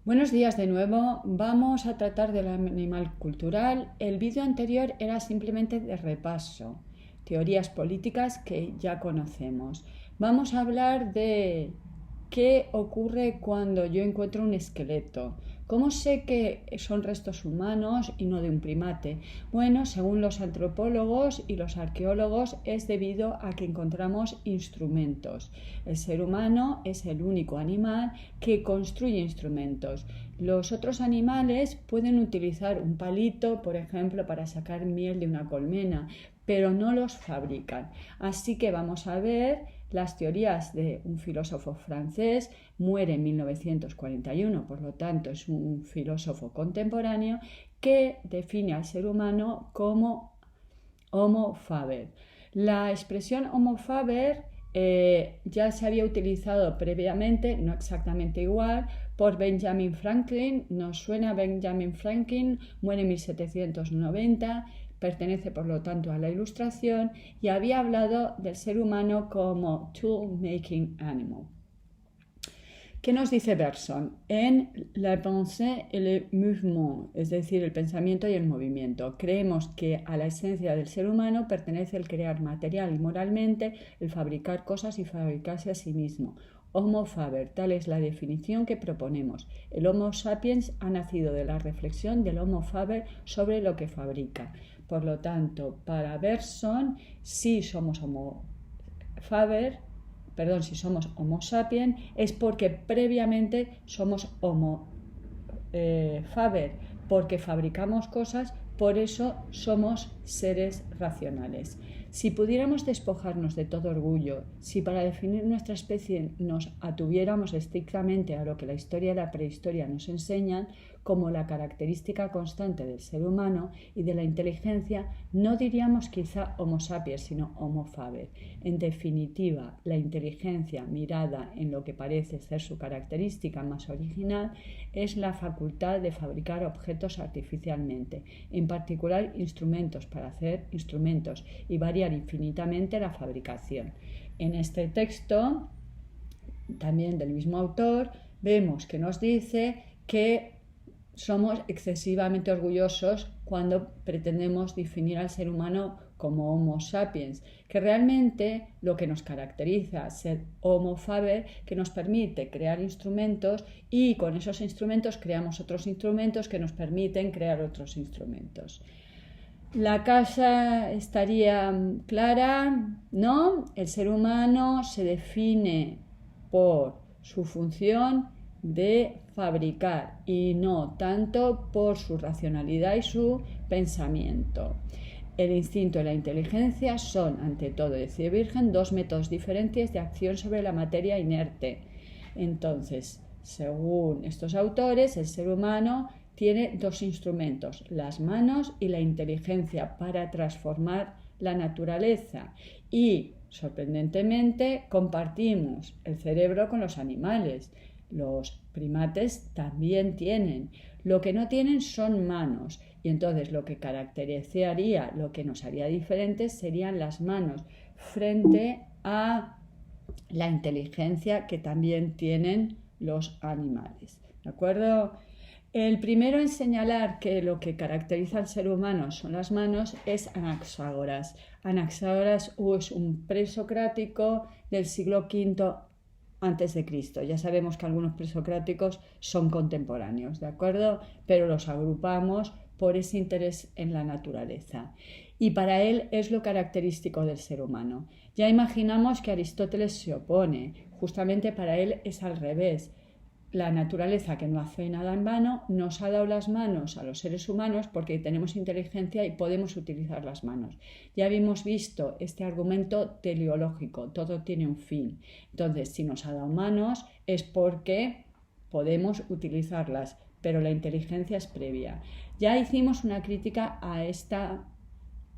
Buenos días de nuevo. Vamos a tratar del animal cultural. El vídeo anterior era simplemente de repaso, teorías políticas que ya conocemos. Vamos a hablar de qué ocurre cuando yo encuentro un esqueleto. ¿Cómo sé que son restos humanos y no de un primate? Bueno, según los antropólogos y los arqueólogos, es debido a que encontramos instrumentos. El ser humano es el único animal que construye instrumentos. Los otros animales pueden utilizar un palito, por ejemplo, para sacar miel de una colmena, pero no los fabrican. Así que vamos a ver las teorías de un filósofo francés. Muere en 1941, por lo tanto es un filósofo contemporáneo que define al ser humano como Homo faber. La expresión Homo faber ya se había utilizado previamente, no exactamente igual, por Benjamin Franklin. Nos suena Benjamin Franklin, muere en 1790, pertenece por lo tanto a la Ilustración y había hablado del ser humano como tool-making animal. ¿Qué nos dice Bergson? En la pensée et le mouvement, es decir, el pensamiento y el movimiento. Creemos que a la esencia del ser humano pertenece el crear material y moralmente, el fabricar cosas y fabricarse a sí mismo. Homo faber, tal es la definición que proponemos. El Homo sapiens ha nacido de la reflexión del Homo faber sobre lo que fabrica. Por lo tanto, para Bergson, si somos si somos Homo sapiens, es porque previamente somos Homo faber, porque fabricamos cosas, por eso somos seres racionales. Si pudiéramos despojarnos de todo orgullo, si para definir nuestra especie nos atuviéramos estrictamente a lo que la historia y la prehistoria nos enseñan, como la característica constante del ser humano y de la inteligencia, no diríamos quizá Homo sapiens, sino Homo faber. En definitiva, la inteligencia mirada en lo que parece ser su característica más original es la facultad de fabricar objetos artificialmente, en particular instrumentos para hacer instrumentos y variar infinitamente la fabricación. En este texto, también del mismo autor, vemos que nos dice que somos excesivamente orgullosos cuando pretendemos definir al ser humano como Homo sapiens, que realmente lo que nos caracteriza es ser Homo faber, que nos permite crear instrumentos y con esos instrumentos creamos otros instrumentos que nos permiten crear otros instrumentos. La casa estaría clara, ¿no? El ser humano se define por su función de fabricar y no tanto por su racionalidad y su pensamiento. El instinto y la inteligencia son, ante todo, decía Virgen, dos métodos diferentes de acción sobre la materia inerte. Entonces, según estos autores, el ser humano tiene dos instrumentos, las manos y la inteligencia, para transformar la naturaleza. Y, sorprendentemente, compartimos el cerebro con los animales. Los primates también tienen. Lo que no tienen son manos. Y entonces lo que caracterizaría, lo que nos haría diferentes serían las manos frente a la inteligencia que también tienen los animales. ¿De acuerdo? El primero en señalar que lo que caracteriza al ser humano son las manos es Anaxágoras. Anaxágoras es un presocrático del siglo V antes de Cristo. Ya sabemos que algunos presocráticos son contemporáneos, ¿de acuerdo? Pero los agrupamos por ese interés en la naturaleza. Y para él es lo característico del ser humano. Ya imaginamos que Aristóteles se opone. Justamente para él es al revés. La naturaleza, que no hace nada en vano, nos ha dado las manos a los seres humanos porque tenemos inteligencia y podemos utilizar las manos. Ya habíamos visto este argumento teleológico, todo tiene un fin. Entonces, si nos ha dado manos es porque podemos utilizarlas, pero la inteligencia es previa. Ya hicimos una crítica a esta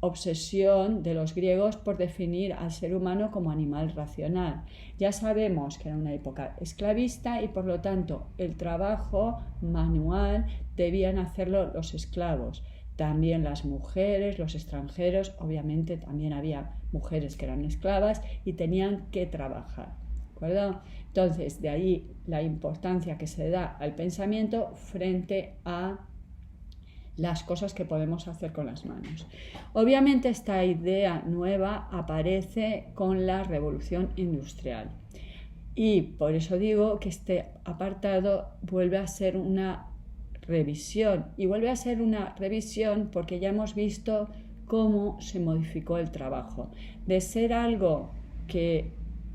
obsesión de los griegos por definir al ser humano como animal racional. Ya sabemos que era una época esclavista y por lo tanto el trabajo manual debían hacerlo los esclavos. También las mujeres, los extranjeros, obviamente también había mujeres que eran esclavas y tenían que trabajar. acuerdo? Entonces, de ahí la importancia que se da al pensamiento frente a las cosas que podemos hacer con las manos. Obviamente esta idea nueva aparece con la revolución industrial y por eso digo que este apartado vuelve a ser una revisión, y vuelve a ser una revisión porque ya hemos visto cómo se modificó el trabajo, de ser algo que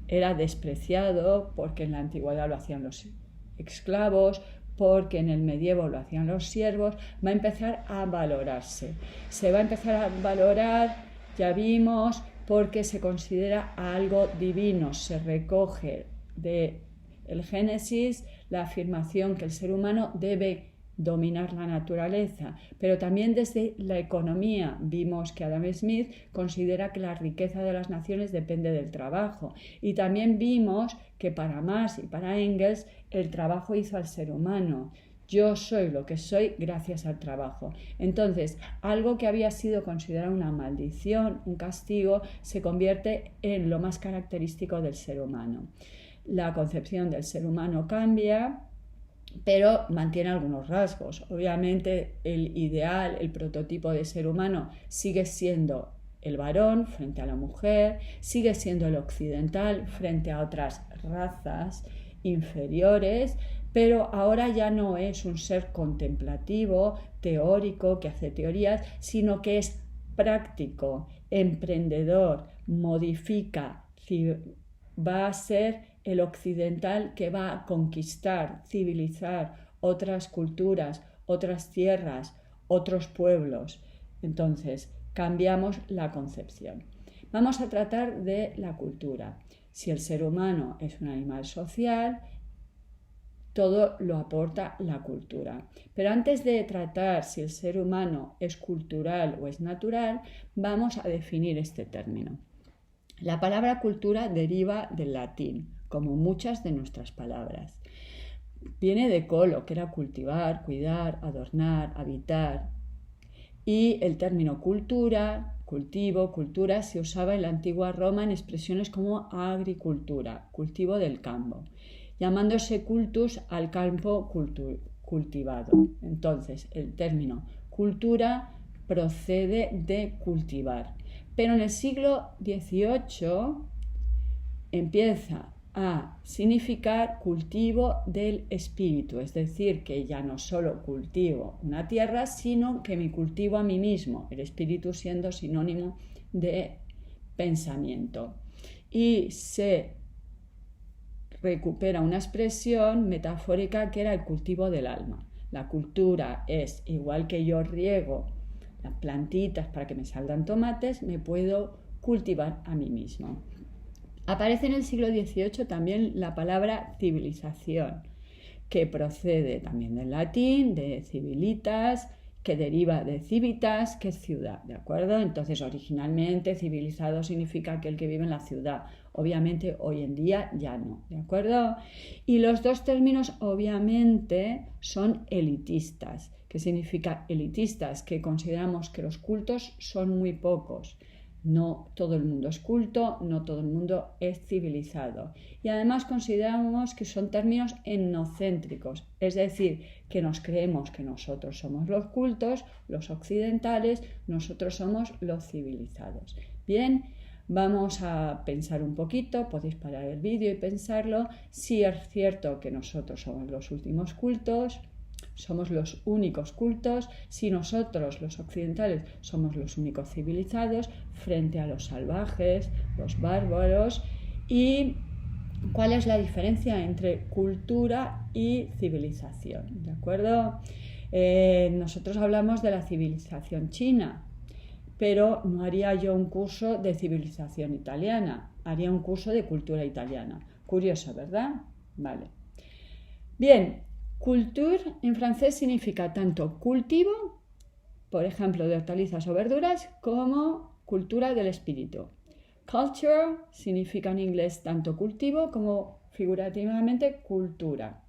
era despreciado porque en la antigüedad lo hacían los esclavos, porque en el medievo lo hacían los siervos, va a empezar a valorarse. Se va a empezar a valorar, ya vimos, porque se considera algo divino, se recoge del Génesis la afirmación que el ser humano debe dominar la naturaleza, pero también desde la economía vimos que Adam Smith considera que la riqueza de las naciones depende del trabajo, y también vimos que para Marx y para Engels el trabajo hizo al ser humano. Yo soy lo que soy gracias al trabajo. Entonces, algo que había sido considerado una maldición, un castigo, se convierte en lo más característico del ser humano. La concepción del ser humano cambia, pero mantiene algunos rasgos. Obviamente el ideal, el prototipo de ser humano sigue siendo el varón frente a la mujer, sigue siendo el occidental frente a otras razas inferiores, pero ahora ya no es un ser contemplativo, teórico, que hace teorías, sino que es práctico, emprendedor, modifica, va a ser el occidental que va a conquistar, civilizar otras culturas, otras tierras, otros pueblos. Entonces, cambiamos la concepción. Vamos a tratar de la cultura. Si el ser humano es un animal social, todo lo aporta la cultura. Pero antes de tratar si el ser humano es cultural o es natural, vamos a definir este término. La palabra cultura deriva del latín, como muchas de nuestras palabras. Viene de colo, que era cultivar, cuidar, adornar, habitar. Y el término cultura, cultivo, cultura, se usaba en la antigua Roma en expresiones como agricultura, cultivo del campo, llamándose cultus al campo cultivado. Entonces, el término cultura procede de cultivar. Pero en el siglo XVIII empieza a significar cultivo del espíritu, es decir, que ya no solo cultivo una tierra, sino que me cultivo a mí mismo, el espíritu siendo sinónimo de pensamiento. Y se recupera una expresión metafórica que era el cultivo del alma. La cultura es igual que yo riego las plantitas para que me salgan tomates, me puedo cultivar a mí mismo. Aparece en el siglo XVIII también la palabra civilización, que procede también del latín, de civilitas, que deriva de civitas, que es ciudad, ¿de acuerdo? Entonces, originalmente civilizado significa aquel que vive en la ciudad. Obviamente, hoy en día ya no, ¿de acuerdo? Y los dos términos, obviamente, son elitistas. ¿Qué significa elitistas? Que consideramos que los cultos son muy pocos. No todo el mundo es culto, no todo el mundo es civilizado. Y además consideramos que son términos etnocéntricos, es decir, que nos creemos que nosotros somos los cultos, los occidentales, nosotros somos los civilizados. Bien, vamos a pensar un poquito, podéis parar el vídeo y pensarlo, si es cierto que nosotros somos los últimos cultos, somos los únicos cultos, si nosotros, los occidentales, somos los únicos civilizados frente a los salvajes, los bárbaros, y cuál es la diferencia entre cultura y civilización, ¿de acuerdo? Nosotros hablamos de la civilización china, pero no haría yo un curso de civilización italiana, haría un curso de cultura italiana. Curioso, ¿verdad? Vale. Bien. Culture en francés significa tanto cultivo, por ejemplo, de hortalizas o verduras, como cultura del espíritu. Culture significa en inglés tanto cultivo como figurativamente cultura.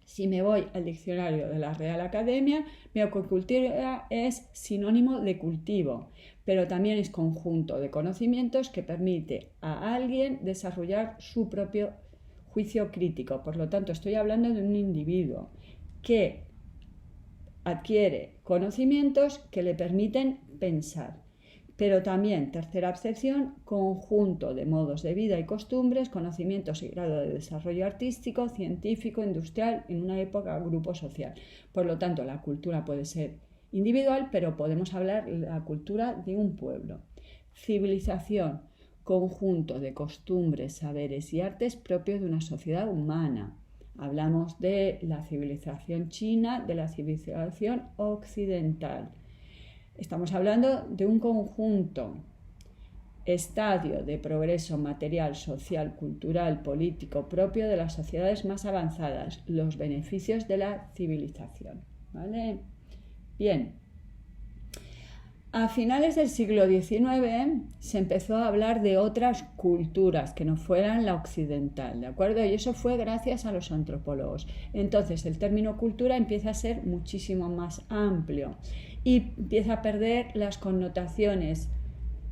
Si me voy al diccionario de la Real Academia, veo que cultura es sinónimo de cultivo, pero también es conjunto de conocimientos que permite a alguien desarrollar su propio juicio crítico. Por lo tanto, estoy hablando de un individuo que adquiere conocimientos que le permiten pensar. Pero también, tercera acepción, conjunto de modos de vida y costumbres, conocimientos y grado de desarrollo artístico, científico, industrial, en una época, grupo social. Por lo tanto, la cultura puede ser individual, pero podemos hablar de la cultura de un pueblo. Civilización, conjunto de costumbres, saberes y artes propios de una sociedad humana. Hablamos de la civilización china, de la civilización occidental. Estamos hablando de un conjunto, estadio de progreso material, social, cultural, político propio de las sociedades más avanzadas, los beneficios de la civilización. ¿Vale? Bien. A finales del siglo XIX se empezó a hablar de otras culturas que no fueran la occidental, ¿de acuerdo? Y eso fue gracias a los antropólogos. Entonces el término cultura empieza a ser muchísimo más amplio y empieza a perder las connotaciones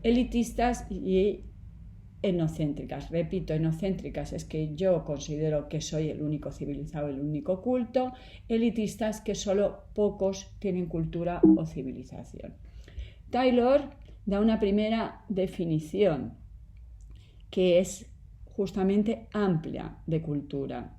elitistas y etnocéntricas. Repito, etnocéntricas es que yo considero que soy el único civilizado, el único culto. Elitistas que solo pocos tienen cultura o civilización. Taylor da una primera definición que es justamente amplia de cultura.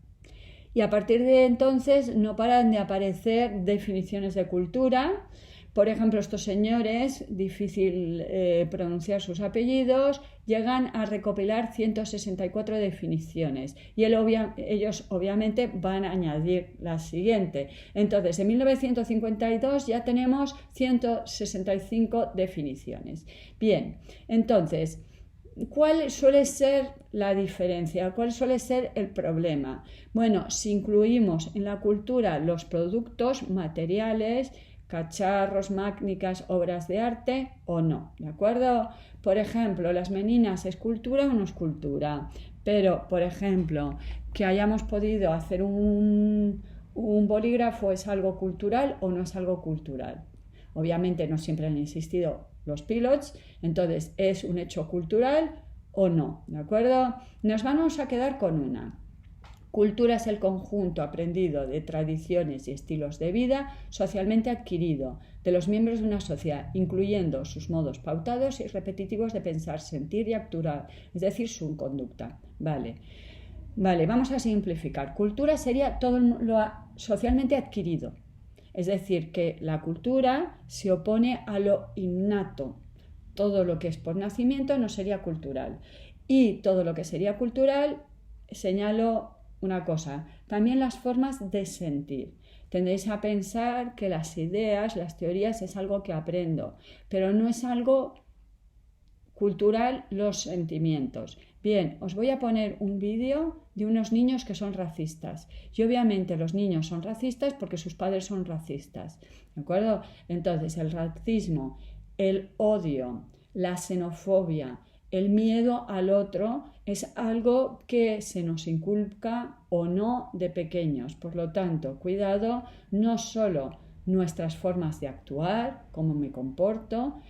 Y a partir de entonces no paran de aparecer definiciones de cultura. Por ejemplo, estos señores, difícil pronunciar sus apellidos, llegan a recopilar 164 definiciones y ellos obviamente van a añadir la siguiente. Entonces, en 1952 ya tenemos 165 definiciones. Bien, entonces, ¿cuál suele ser la diferencia? ¿Cuál suele ser el problema? Bueno, si incluimos en la cultura los productos materiales, cacharros, máquinas, obras de arte o no, ¿de acuerdo? Por ejemplo, las meninas, ¿es cultura o no es cultura? Pero, por ejemplo, que hayamos podido hacer un bolígrafo, ¿es algo cultural o no es algo cultural? Obviamente no siempre han existido los pilots, entonces ¿es un hecho cultural o no? ¿De acuerdo? Nos vamos a quedar con una. Cultura es el conjunto aprendido de tradiciones y estilos de vida socialmente adquirido de los miembros de una sociedad, incluyendo sus modos pautados y repetitivos de pensar, sentir y actuar, es decir, su conducta. Vale, vamos a simplificar. Cultura sería todo lo socialmente adquirido, es decir, que la cultura se opone a lo innato. Todo lo que es por nacimiento no sería cultural. Y todo lo que sería cultural, señalo una cosa, también las formas de sentir. Tendréis a pensar que las ideas, las teorías es algo que aprendo, pero no es algo cultural los sentimientos. Bien, os voy a poner un vídeo de unos niños que son racistas. Y obviamente los niños son racistas porque sus padres son racistas. ¿De acuerdo? Entonces el racismo, el odio, la xenofobia, el miedo al otro es algo que se nos inculca o no de pequeños. Por lo tanto, cuidado, no solo nuestras formas de actuar, cómo me comporto,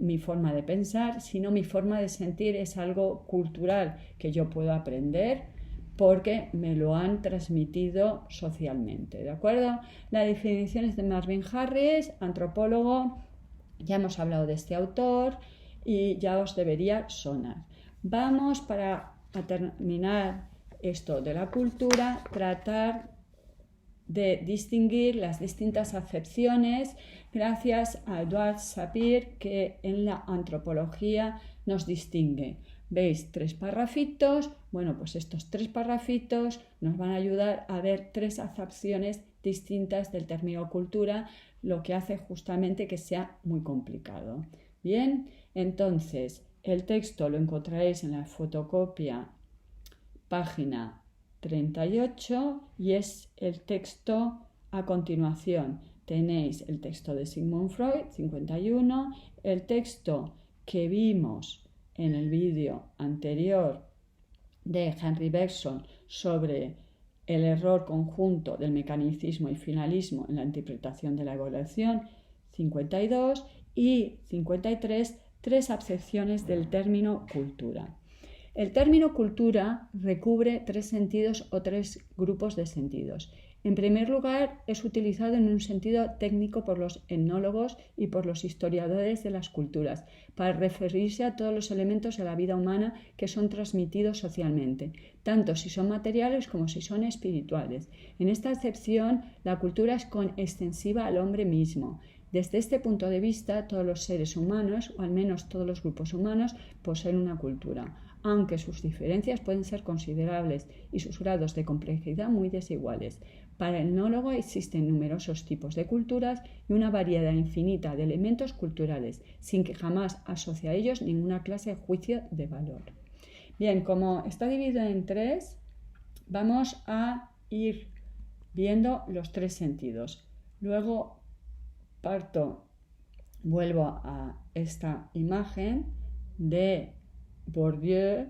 mi forma de pensar, sino mi forma de sentir es algo cultural que yo puedo aprender porque me lo han transmitido socialmente. ¿De acuerdo? La definición es de Marvin Harris, antropólogo. Ya hemos hablado de este autor y ya os debería sonar. Vamos para terminar esto de la cultura, tratar de distinguir las distintas acepciones gracias a Edward Sapir, que en la antropología nos distingue. ¿Veis? 3 parrafitos. Bueno, pues estos 3 parrafitos nos van a ayudar a ver 3 acepciones distintas del término cultura, lo que hace justamente que sea muy complicado. Bien, entonces el texto lo encontraréis en la fotocopia página 38 y es el texto a continuación. Tenéis el texto de Sigmund Freud, 51, el texto que vimos en el vídeo anterior de Henry Bergson sobre el error conjunto del mecanicismo y finalismo en la interpretación de la evolución, 52, y 53, 3 acepciones del término cultura. El término cultura recubre 3 sentidos o 3 grupos de sentidos. En primer lugar, es utilizado en un sentido técnico por los etnólogos y por los historiadores de las culturas, para referirse a todos los elementos de la vida humana que son transmitidos socialmente, tanto si son materiales como si son espirituales. En esta acepción, la cultura es coextensiva al hombre mismo. Desde este punto de vista, todos los seres humanos, o al menos todos los grupos humanos, poseen una cultura, aunque sus diferencias pueden ser considerables y sus grados de complejidad muy desiguales. Para el etnólogo existen numerosos tipos de culturas y una variedad infinita de elementos culturales, sin que jamás asocie a ellos ninguna clase de juicio de valor. Bien, como está dividido en 3, vamos a ir viendo los 3 sentidos. Luego vuelvo a esta imagen de Bourdieu,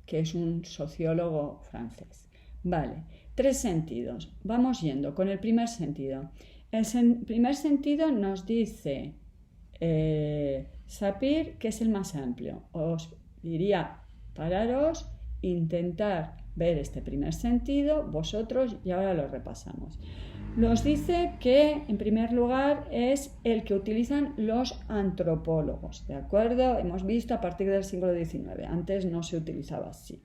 que es un sociólogo francés. Vale, 3 sentidos. Vamos yendo con el primer sentido. El primer sentido nos dice Sapir que es el más amplio. Os diría pararos, intentar ver este primer sentido, vosotros, y ahora lo repasamos. Nos dice que, en primer lugar, es el que utilizan los antropólogos, ¿de acuerdo? Hemos visto a partir del siglo XIX, antes no se utilizaba así.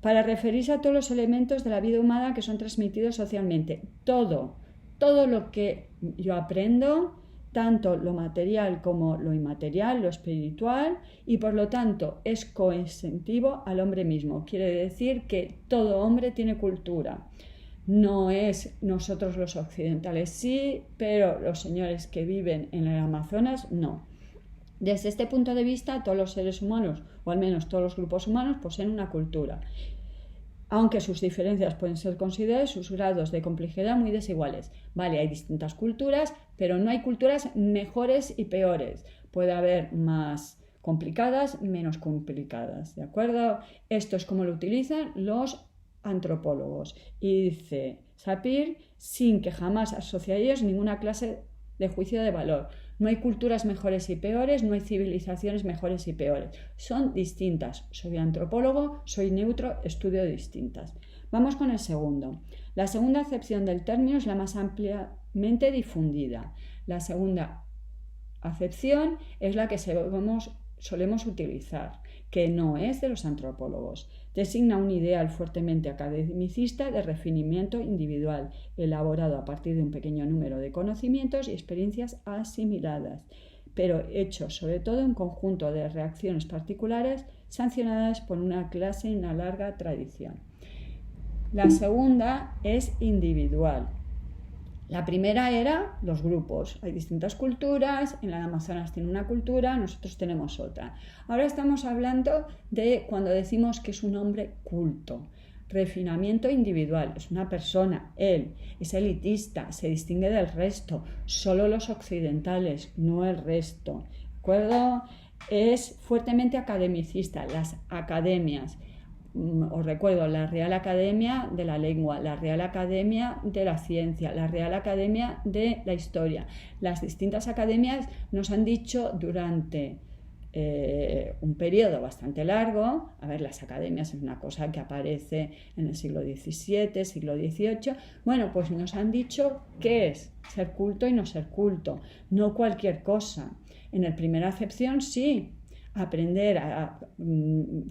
Para referirse a todos los elementos de la vida humana que son transmitidos socialmente. Todo lo que yo aprendo, tanto lo material como lo inmaterial, lo espiritual, y por lo tanto es coextensivo al hombre mismo. Quiere decir que todo hombre tiene cultura. No es nosotros los occidentales sí, pero los señores que viven en el Amazonas no. Desde este punto de vista, todos los seres humanos, o al menos todos los grupos humanos, poseen una cultura, aunque sus diferencias pueden ser consideradas, sus grados de complejidad muy desiguales. Vale, hay distintas culturas, pero no hay culturas mejores y peores. Puede haber más complicadas, menos complicadas, ¿de acuerdo? Esto es como lo utilizan los antropólogos. Y dice Sapir, sin que jamás asocie a ellos ninguna clase de juicio de valor. No hay culturas mejores y peores, no hay civilizaciones mejores y peores. Son distintas. Soy antropólogo, soy neutro, estudio distintas. Vamos con el segundo. La segunda acepción del término es la más ampliamente difundida. La segunda acepción es la que solemos utilizar, que no es de los antropólogos. Designa un ideal fuertemente academicista de refinamiento individual, elaborado a partir de un pequeño número de conocimientos y experiencias asimiladas, pero hecho sobre todo en conjunto de reacciones particulares sancionadas por una clase y una larga tradición. La segunda es individual. La primera era los grupos. Hay distintas culturas, en la Amazonas tiene una cultura, nosotros tenemos otra. Ahora estamos hablando de cuando decimos que es un hombre culto. Refinamiento individual, es una persona, él, es elitista, se distingue del resto, solo los occidentales, no el resto. ¿De acuerdo? Es fuertemente academicista, las academias. Os recuerdo, la Real Academia de la Lengua, la Real Academia de la Ciencia, la Real Academia de la Historia. Las distintas academias nos han dicho durante un periodo bastante largo, a ver, las academias es una cosa que aparece en el siglo XVII, siglo XVIII, bueno, pues nos han dicho qué es ser culto y no ser culto, no cualquier cosa. En la primera acepción sí. Aprender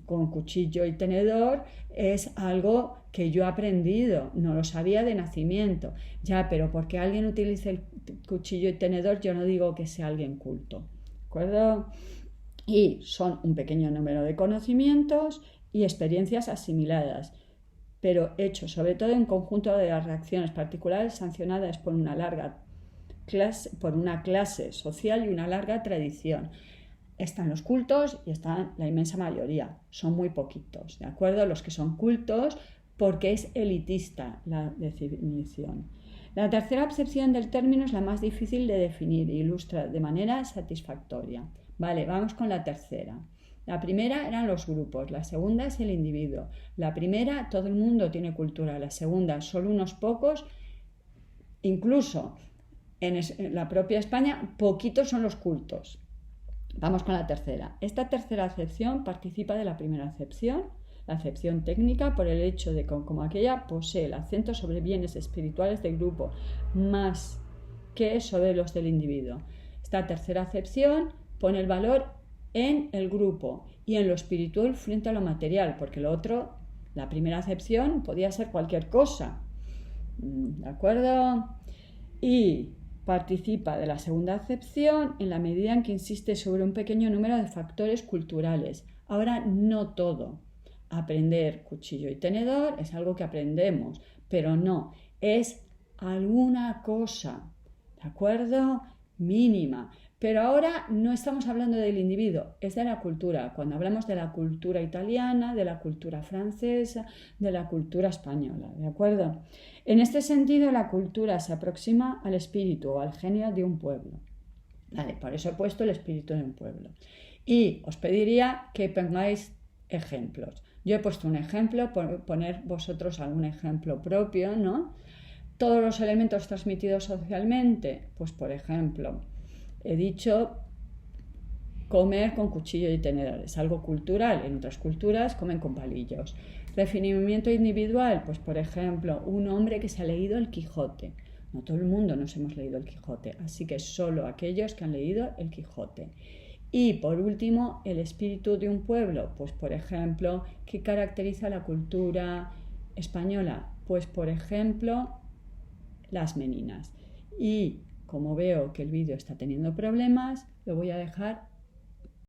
con cuchillo y tenedor es algo que yo he aprendido, no lo sabía de nacimiento. Ya, pero porque alguien utilice el cuchillo y tenedor, yo no digo que sea alguien culto. ¿De acuerdo? Y son un pequeño número de conocimientos y experiencias asimiladas, pero hechos sobre todo en conjunto de las reacciones particulares sancionadas por una clase social y una larga tradición. Están los cultos y están la inmensa mayoría, son muy poquitos, ¿de acuerdo? Los que son cultos porque es elitista la definición. La tercera acepción del término es la más difícil de definir e ilustra de manera satisfactoria. Vale, vamos con la tercera. La primera eran los grupos, la segunda es el individuo. La primera, todo el mundo tiene cultura, la segunda, solo unos pocos, incluso en la propia España, poquitos son los cultos. Vamos con la tercera. Esta tercera acepción participa de la primera acepción, la acepción técnica, por el hecho de que como aquella posee el acento sobre bienes espirituales del grupo más que sobre los del individuo. Esta tercera acepción pone el valor en el grupo y en lo espiritual frente a lo material, porque lo otro, la primera acepción, podía ser cualquier cosa. ¿De acuerdo? Y participa de la segunda acepción en la medida en que insiste sobre un pequeño número de factores culturales. Ahora, no todo. Aprender cuchillo y tenedor es algo que aprendemos, pero no, es alguna cosa, ¿de acuerdo? Mínima. Pero ahora no estamos hablando del individuo, es de la cultura. Cuando hablamos de la cultura italiana, de la cultura francesa, de la cultura española, ¿de acuerdo? En este sentido, la cultura se aproxima al espíritu o al genio de un pueblo. Vale, por eso he puesto el espíritu de un pueblo. Y os pediría que pongáis ejemplos. Yo he puesto un ejemplo, poner vosotros algún ejemplo propio, ¿no? Todos los elementos transmitidos socialmente, pues por ejemplo, he dicho comer con cuchillo y tenedor, es algo cultural, en otras culturas comen con palillos. Refinamiento individual, pues por ejemplo, un hombre que se ha leído el Quijote. No todo el mundo nos hemos leído el Quijote, así que solo aquellos que han leído el Quijote. Y por último, el espíritu de un pueblo, pues por ejemplo, ¿qué caracteriza la cultura española? Pues por ejemplo, las meninas. Y como veo que el vídeo está teniendo problemas, lo voy a dejar